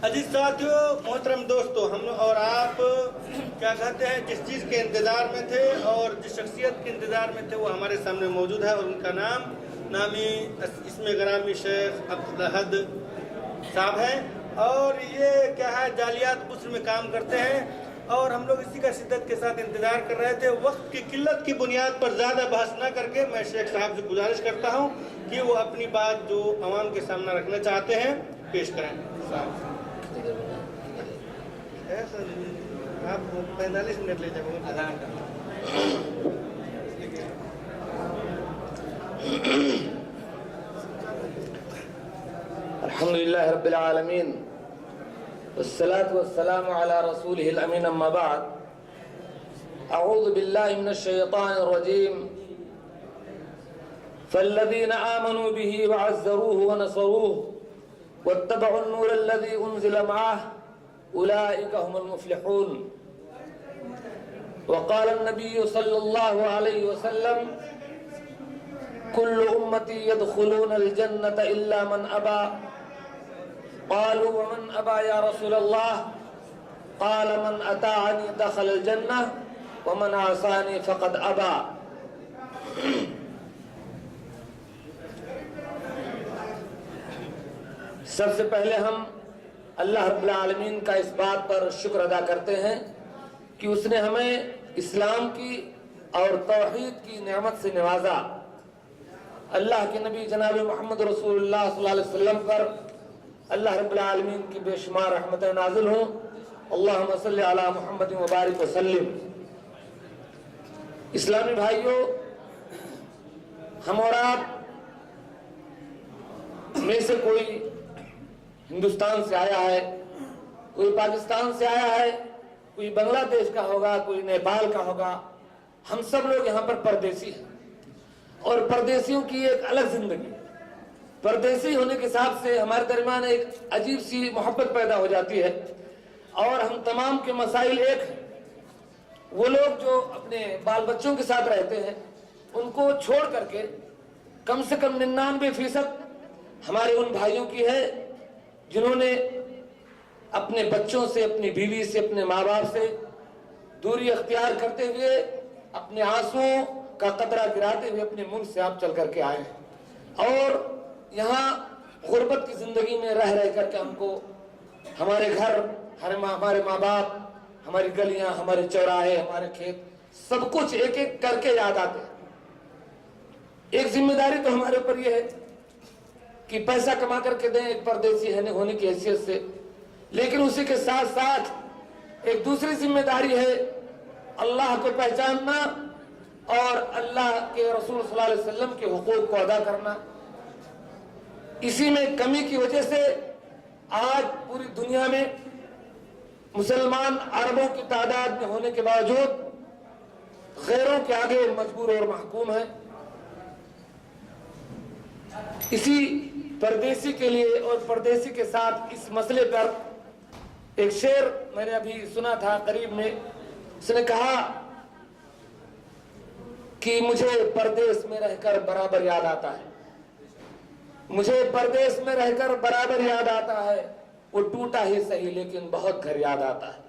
عزیز ساتھیوں، محترم دوستو، ہم اور آپ کیا کہتے ہیں جس چیز کے انتظار میں تھے اور جس شخصیت کے انتظار میں تھے وہ ہمارے سامنے موجود ہے، اور ان کا نامی اسم گرامی شیخ عبدالاحد صاحب ہیں، اور یہ کیا ہے جالیات مصر میں کام کرتے ہیں، اور ہم لوگ اسی کا شدت کے ساتھ انتظار کر رہے تھے۔ وقت کی قلت کی بنیاد پر زیادہ بحث نہ کر کے میں شیخ صاحب سے گزارش کرتا ہوں کہ وہ اپنی بات جو عوام کے سامنے رکھنا چاہتے ہیں پیش کریں۔ آپ 45 منٹ لے جائیں۔ الحمدللہ رب العالمین والصلاة والسلام على رسوله الأمين، أما بعد، أعوذ بالله من الشيطان الرجيم، فالذين آمنوا به وعزروه ونصروه واتبعوا النور الذي أنزل معه أولئك هم المفلحون۔ وقال النبي صلى الله عليه وسلم: كل أمتي يدخلون الجنة إلا من أبى۔ قالوا: ومن أبى يا رسول الله؟ قال: من أطاعني دخل الجنة ومن عصاني فقد أبى۔ سب سے پہلے ہم اللہ رب العالمین کا اس بات پر شکر ادا کرتے ہیں کہ اس نے ہمیں اسلام کی اور توحید کی نعمت سے نوازا۔ اللہ کے نبی جناب محمد رسول اللہ صلی اللہ علیہ وسلم پر اللہ رب العالمین کی بے شمار رحمتیں نازل ہوں۔ اللہم صلی علی محمد وبارک وسلم۔ اسلامی بھائیوں، ہم اور آپ میں سے کوئی ہندوستان سے آیا ہے، کوئی پاکستان سے آیا ہے، کوئی بنگلہ دیش کا ہوگا، کوئی نیپال کا ہوگا۔ ہم سب لوگ یہاں پر پردیسی ہیں، اور پردیسیوں کی ایک الگ زندگی، پردیسی ہونے کے حساب سے ہمارے درمیان ایک عجیب سی محبت پیدا ہو جاتی ہے، اور ہم تمام کے مسائل ایک ہیں۔ وہ لوگ جو اپنے بال بچوں کے ساتھ رہتے ہیں ان کو چھوڑ کر کے کم سے کم 99% ہمارے ان بھائیوں کی ہے جنہوں نے اپنے بچوں سے، اپنی بیوی سے، اپنے ماں باپ سے دوری اختیار کرتے ہوئے، اپنے آنسوؤں کا قطرہ گراتے ہوئے اپنے ملک سے آپ چل کر کے آئے ہیں، اور یہاں غربت کی زندگی میں رہ کر کے ہم کو ہمارے گھر، ہمارے ماں باپ، ہماری گلیاں، ہمارے چوراہے، ہمارے کھیت، سب کچھ ایک ایک کر کے یاد آتے ہیں۔ ایک ذمہ داری تو ہمارے اوپر یہ ہے کہ پیسہ کما کر کے دیں ایک پردیسی ہونے کی حیثیت سے، لیکن اسی کے ساتھ ساتھ ایک دوسری ذمہ داری ہے اللہ کو پہچاننا اور اللہ کے رسول صلی اللہ علیہ وسلم کے حقوق کو ادا کرنا۔ اسی میں کمی کی وجہ سے آج پوری دنیا میں مسلمان اربوں کی تعداد میں ہونے کے باوجود غیروں کے آگے مجبور اور محکوم ہیں۔ اسی پردیسی کے لیے اور پردیسی کے ساتھ اس مسئلے پر ایک شعر میں نے ابھی سنا تھا قریب میں، اس نے کہا کہ مجھے پردیس میں رہ کر برابر یاد آتا ہے، مجھے پردیس میں رہ کر برابر یاد آتا ہے، وہ ٹوٹا ہی صحیح لیکن بہت گھر یاد آتا ہے،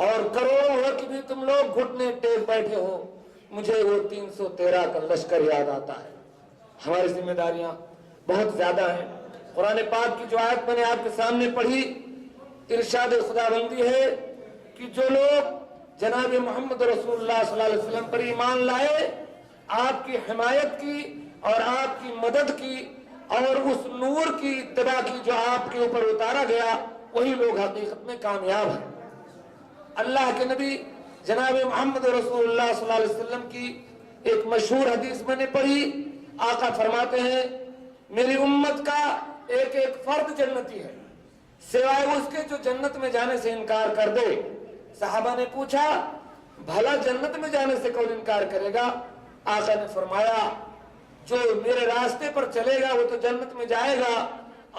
اور کروڑوں ہو کہ بھی تم لوگ گھٹنے ٹیک بیٹھے ہو، مجھے وہ 313 کا لشکر یاد آتا ہے۔ ہماری ذمہ داریاں بہت زیادہ ہیں۔ قرآن پاک کی جو آیت میں نے آپ کے سامنے پڑھی، ارشاد خداوندی ہے کہ جو لوگ جناب محمد رسول اللہ صلی اللہ علیہ وسلم پر ایمان لائے، آپ کی حمایت کی اور آپ کی مدد کی اور اس نور کی اتباع کی جو آپ کے اوپر اتارا گیا، وہی لوگ حقیقت میں کامیاب ہیں۔ اللہ کے نبی جناب محمد رسول اللہ صلی اللہ علیہ وسلم کی ایک مشہور حدیث میں نے پڑھی، آقا فرماتے ہیں میری امت کا ایک ایک فرد جنتی ہے سوائے اس کے جو جنت میں جانے سے انکار کر دے۔ صحابہ نے پوچھا بھلا جنت میں جانے سے کون انکار کرے گا؟ آقا نے فرمایا جو میرے راستے پر چلے گا وہ تو جنت میں جائے گا،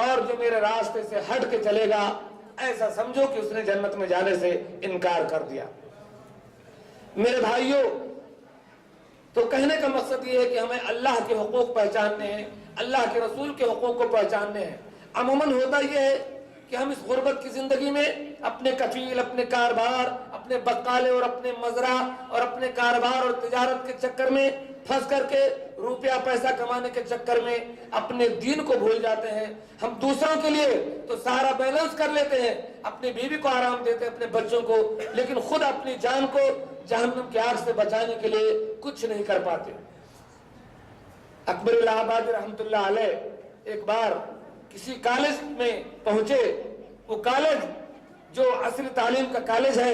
اور جو میرے راستے سے ہٹ کے چلے گا ایسا سمجھو کہ اس نے جنت میں جانے سے انکار کر دیا۔ میرے بھائیوں، تو کہنے کا مقصد یہ ہے کہ ہمیں اللہ کے حقوق پہچاننے ہیں، اللہ کے رسول کے حقوق کو پہچاننے ہیں۔ عموماً ہوتا یہ ہے کہ ہم اس غربت کی زندگی میں اپنے کفیل، اپنے کاروبار، اپنے بقالے اور اپنے مزرعہ اور اپنے کاروبار اور تجارت کے چکر میں پھنس کر کے روپیہ پیسہ کمانے کے چکر میں اپنے دین کو بھول جاتے ہیں۔ ہم دوسروں کے لیے تو سارا بیلنس کر لیتے ہیں، اپنی بیوی کو آرام دیتے ہیں، اپنے بچوں کو، لیکن خود اپنی جان کو جہنم کی آگ سے بچانے کے لیے کچھ نہیں کر پاتے۔ اکبر الہ آبادی رحمت اللہ علیہ ایک بار کسی کالج میں پہنچے۔ وہ کالج جو عصری تعلیم کا کالج ہے،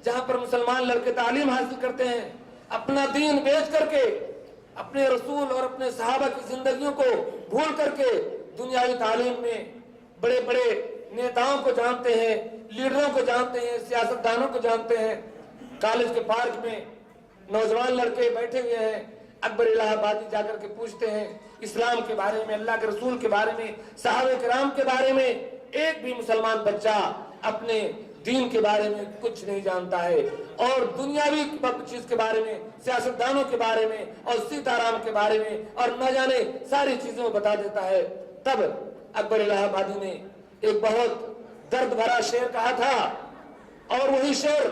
جہاں پر مسلمان لڑکے تعلیم حاصل کرتے ہیں، اپنا دین بیچ کر کے اپنے رسول اور اپنے صحابہ کی زندگیوں کو بھول کر کے دنیاوی تعلیم میں بڑے بڑے نیتاؤں کو جانتے ہیں، لیڈروں کو جانتے ہیں، سیاستدانوں کو جانتے ہیں۔ کالج کے پارک میں نوجوان لڑکے بیٹھے ہوئے ہیں، اکبر الہ آبادی جا کر کے پوچھتے ہیں اسلام کے بارے میں، اللہ کے رسول کے بارے میں، صحابہ کرام کے بارے میں۔ ایک بھی مسلمان بچہ اپنے دین کے بارے میں کچھ نہیں جانتا ہے، اور دنیاوی چیز کے بارے میں، سیاستدانوں کے بارے میں اور سیتارام کے بارے میں اور نہ جانے ساری چیزیں وہ بتا دیتا ہے۔ تب اکبر الہ آبادی نے ایک بہت درد بھرا شعر کہا تھا، اور وہی شعر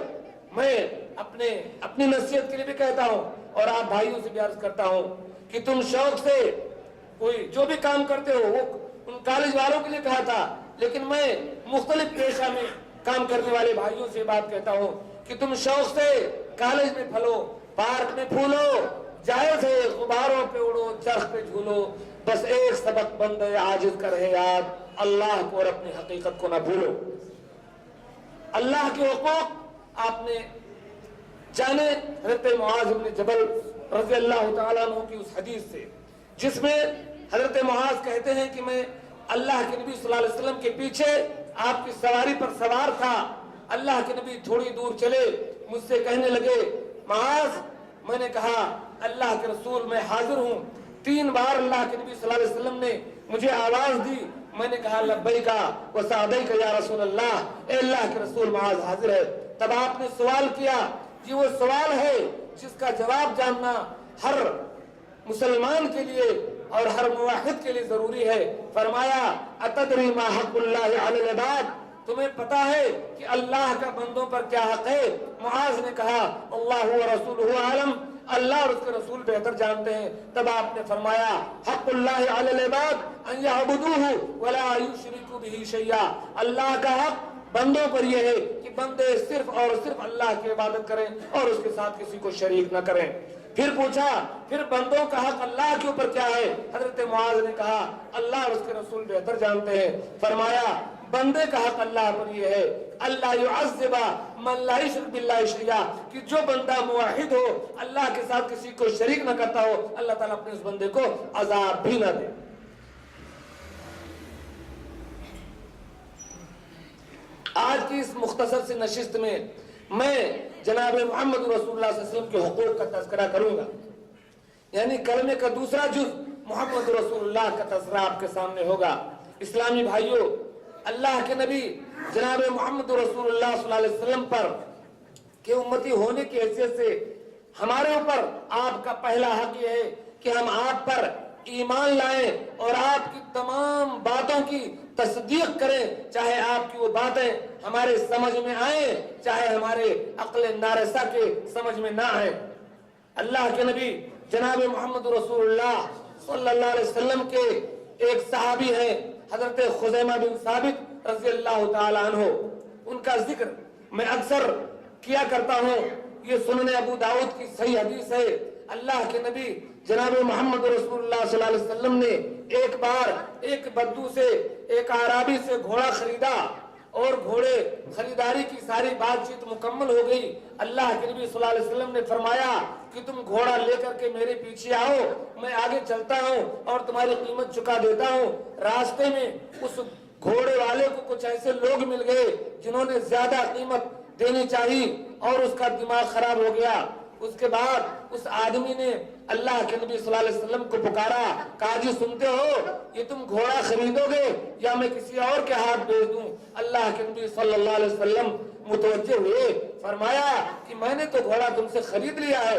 میں اپنی نصیحت کے لیے بھی کہتا ہوں اور آپ بھائیوں سے بھی عرض کرتا ہوں کہ تم شوق سے کوئی جو بھی کام کرتے ہو، وہ ان کالج والوں کے لیے کہا تھا، لیکن میں مختلف پیشہ میں کام کرنے والے بھائیوں سے بات کہتا ہوں کہ تم شوق سے کالج میں پھلو، پارک میں پھولو، جائز ہے غباروں پہ اڑو، چرخ پہ جھولو، بس ایک سبق بندے عاجز کا رہے یاد، اللہ کو اور اپنی حقیقت کو نہ بھولو۔ اللہ کے حقوق آپ نے جانے حضرت معاذ بن جبل رضی اللہ تعالیٰ عنہ کی اس حدیث سے، جس میں حضرت معاذ کہتے ہیں کہ میں اللہ کے نبی صلی اللہ علیہ وسلم کے پیچھے آپ کی سواری پر سوار تھا۔ اللہ کے نبی تھوڑی دور چلے، مجھ سے کہنے لگے معاذ، میں نے کہا اللہ کے رسول میں حاضر ہوں۔ 3 بار اللہ کے نبی صلی اللہ علیہ وسلم نے مجھے آواز دی، میں نے کہا لبیکا و سعدیک یا رسول اللہ، اے اللہ کے رسول معاذ حاضر ہے۔ تب آپ نے سوال کیا، یہ وہ سوال ہے جس کا جواب جاننا ہر مسلمان کے لیے اور ہر موحد کے لیے ضروری ہے۔ فرمایا اتدری ما حق اللہ علی العباد، تمہیں پتا ہے کہ اللہ کا بندوں پر کیا حق ہے؟ معاذ نے کہا اللہ و رسولہ عالم، اللہ اور اس کے رسول بہتر جانتے ہیں۔ تب آپ نے فرمایا حق اللہ علی العباد ان یعبدوہ ولا یشرکوا بہ شیئا، اللہ کا حق بندوں پر یہ ہے کہ بندے صرف اور صرف اللہ کی عبادت کریں اور اس کے ساتھ کسی کو شریک نہ کریں۔ پھر پوچھا پھر بندوں کا حق اللہ کے اوپر کیا ہے؟ حضرت معاذ نے کہا اللہ اور اس کے رسول بہتر جانتے ہیں۔ فرمایا بندے کا حق اللہ پر یہ ہے اللہ یعذب من لا یشرک باللہ شیئا، کہ جو بندہ موحد ہو، اللہ کے ساتھ کسی کو شریک نہ کرتا ہو، اللہ تعالیٰ اپنے اس بندے کو عذاب بھی نہ دے۔ آج کی اس مختصر سی نشست میں میں جناب محمد رسول اللہ صلی اللہ علیہ وسلم کے حقوق کا تذکرہ کروں گا، یعنی کلمے کا دوسرا جز محمد رسول اللہ کا تذکرہ آپ کے سامنے ہوگا۔ اسلامی بھائیوں، اللہ کے نبی جناب محمد رسول اللہ صلی اللہ علیہ وسلم پر کہ امتی ہونے کی حیثیت سے ہمارے اوپر آپ کا پہلا حق یہ ہے کہ ہم آپ پر ایمان لائیں اور آپ کی تمام باتوں کی تصدیق کریں، چاہے آپ کی وہ باتیں ہمارے سمجھ میں آئیں، چاہے ہمارے عقل نارسا کے سمجھ میں نہ آئیں۔ اللہ کے نبی جناب محمد رسول اللہ صلی اللہ علیہ وسلم کے ایک صحابی ہیں حضرت خزیمہ بن ثابت رضی اللہ تعالی عنہ، ان کا ذکر میں اکثر کیا کرتا ہوں، یہ سنن ابو داؤد کی صحیح حدیث ہے۔ اللہ کے نبی جناب محمد رسول اللہ صلی اللہ علیہ وسلم نے ایک بار ایک بدو سے، ایک اعرابی سے گھوڑا خریدا، اور گھوڑے خریداری کی ساری بات چیت مکمل ہو گئی۔ اللہ کے نبی صلی اللہ علیہ وسلم نے فرمایا کہ تم گھوڑا لے کر کے میرے پیچھے آؤ، میں آگے چلتا ہوں اور تمہاری قیمت چکا دیتا ہوں۔ راستے میں اس گھوڑے والے کو کچھ ایسے لوگ مل گئے جنہوں نے زیادہ قیمت دینی چاہی اور اس کا دماغ خراب ہو گیا۔ اس کے بعد اس آدمی نے اللہ کے نبی صلی اللہ علیہ وسلم کو پکارا، کہا جی سنتے ہو، یہ تم گھوڑا خریدو گے یا میں کسی اور کے ہاتھ بھیج دوں؟ اللہ کے نبی صلی اللہ علیہ وسلم متوجہ ہوئے، فرمایا کہ میں نے تو گھوڑا تم سے خرید لیا ہے،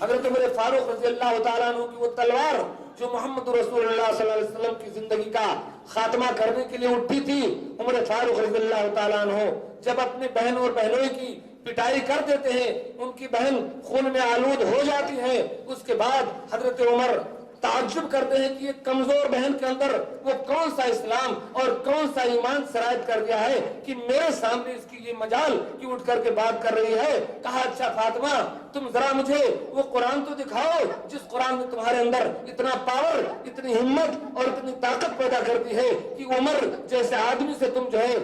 حضرت عمر فاروق رضی اللہ تعالیٰ عنہ کی وہ تلوار جو محمد رسول اللہ صلی اللہ علیہ وسلم کی زندگی کا خاتمہ کرنے کے لیے اٹھی تھی، عمر فاروق رضی اللہ تعالیٰ عنہ جب اپنے بہن اور بہنوئی کی پٹائی کر دیتے ہیں، ان کی بہن خون میں آلود ہو جاتی ہے، اس کے بعد حضرت عمر تعجب کرتے ہیں کہ یہ کمزور بہن کے اندر وہ کون سا اسلام اور کون سا ایمان سرایت کر گیا ہے کہ میرے سامنے اس کی یہ مجال کہ اٹھ کر کے بات کر رہی ہے۔ کہا اچھا فاطمہ تم ذرا مجھے وہ قرآن تو دکھاؤ جس قرآن نے تمہارے اندر اتنا پاور، اتنی ہمت اور اتنی طاقت پیدا کرتی ہے کہ عمر جیسے آدمی سے تم جو ہے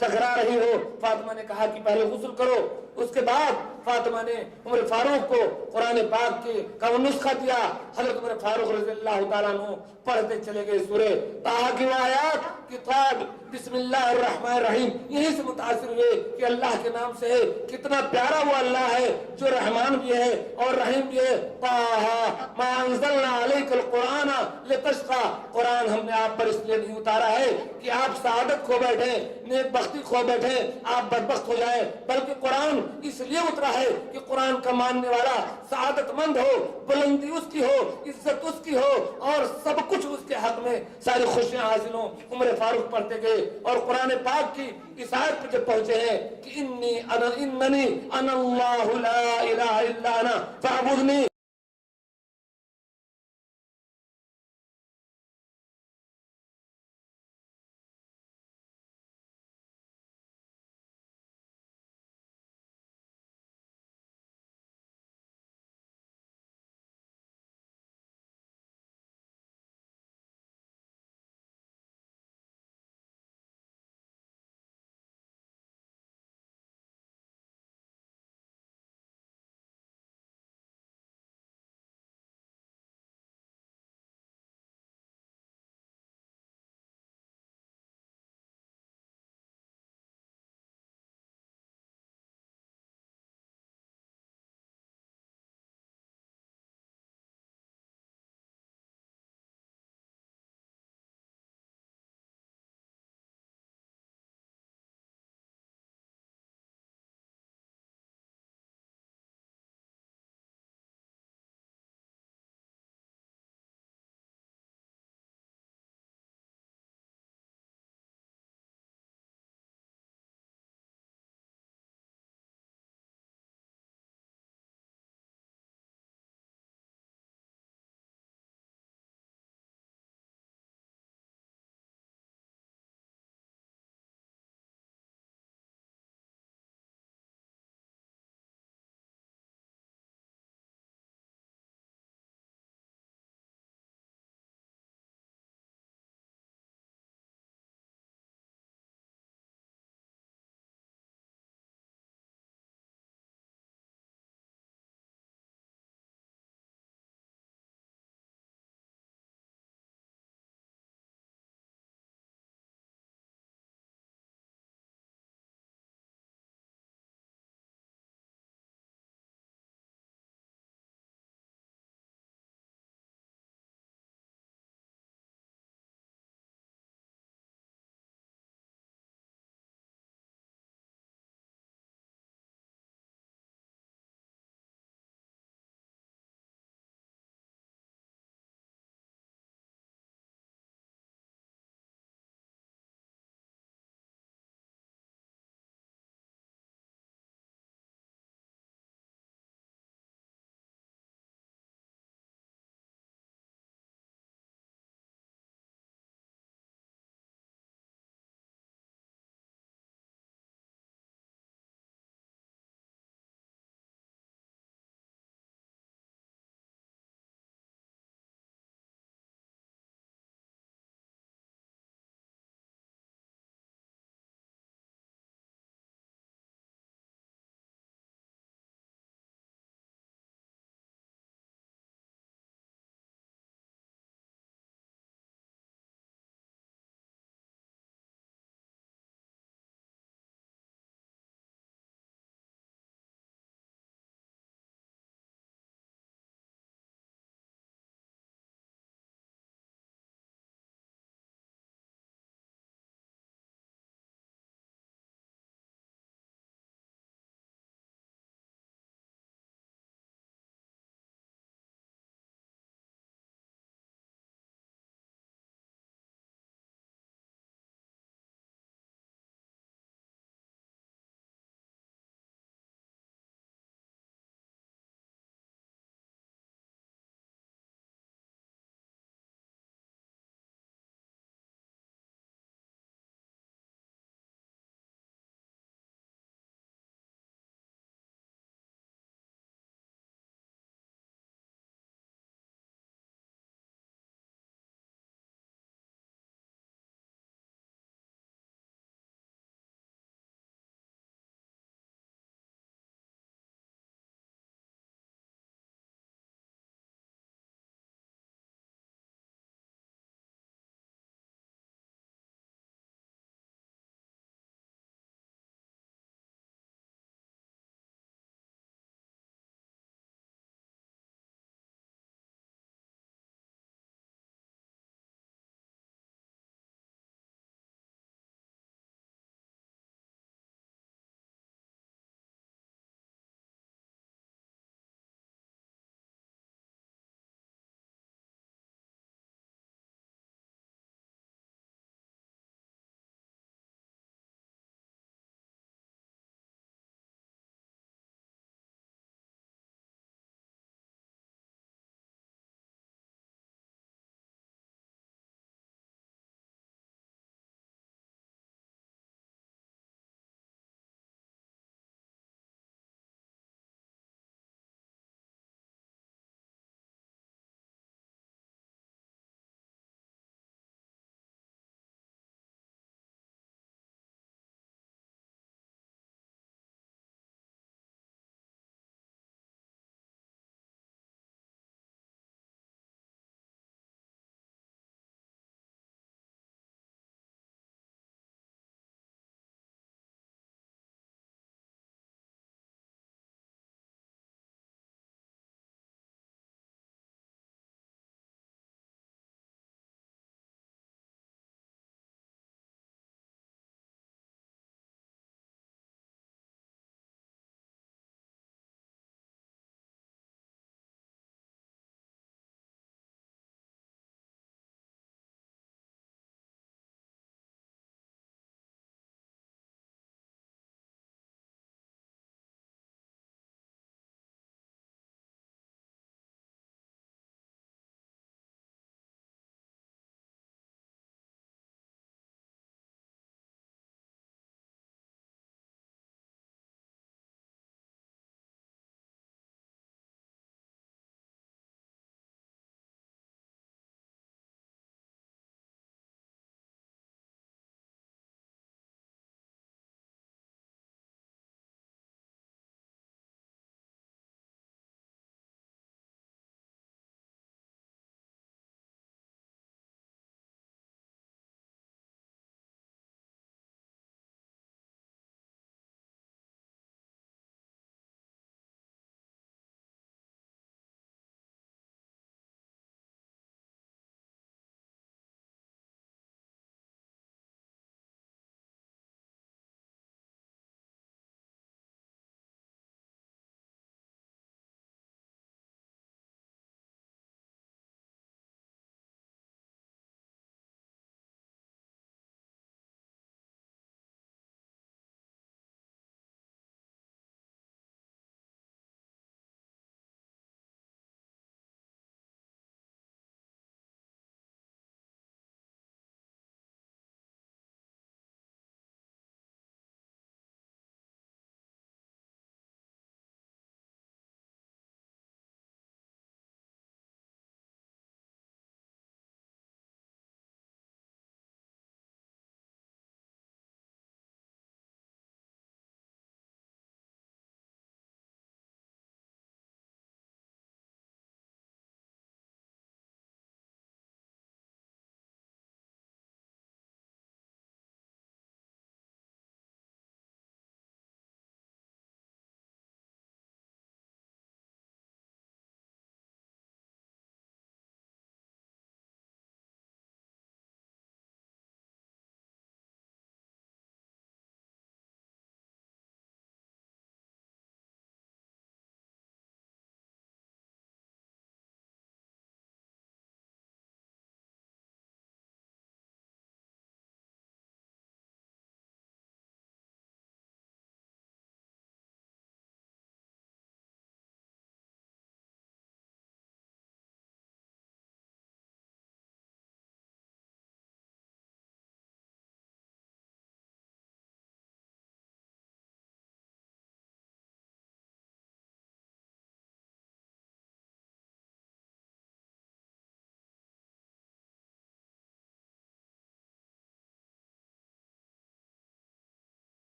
ٹکرا رہی ہو۔ فاطمہ نے کہا کہ پہلے غسل کرو۔ اس کے بعد فاطمہ نے عمر فاروق کو قرآن پاک کا وہ نسخہ دیا۔ حضرت عمر فاروق رضی اللہ تعالیٰ عنہ پڑھتے چلے گئے سورہ طٰہٰ کی آیات، کتاب بسم اللہ الرحمن الرحیم، یہیں سے متاثر ہوئے کہ اللہ کے نام سے ہے، کتنا پیارا وہ اللہ ہے جو رحمان بھی ہے اور رحیم بھی ہے۔ طٰہٰ ما انزلنا علیک القرآن لتشقیٰ، قرآن ہم نے آپ پر اس لیے نہیں اتارا ہے کہ آپ سعادت کھو بیٹھیں، نیک بختی کھو بیٹھیں، آپ بدبخت ہو جائیں، بلکہ قرآن اس لیے اترا ہے کہ قرآن کا ماننے والا سعادت مند ہو، بلندی اس کی ہو، عزت اس کی ہو اور سب کچھ اس کے حق میں ساری خوشیاں حاصل ہوں۔ عمر فاروق پڑھتے گئے اور قرآن پاک کی اس آیت پہ جب پہنچے ہیں کہ اننی انا اللہ لا الہ الا انا فاعبدنی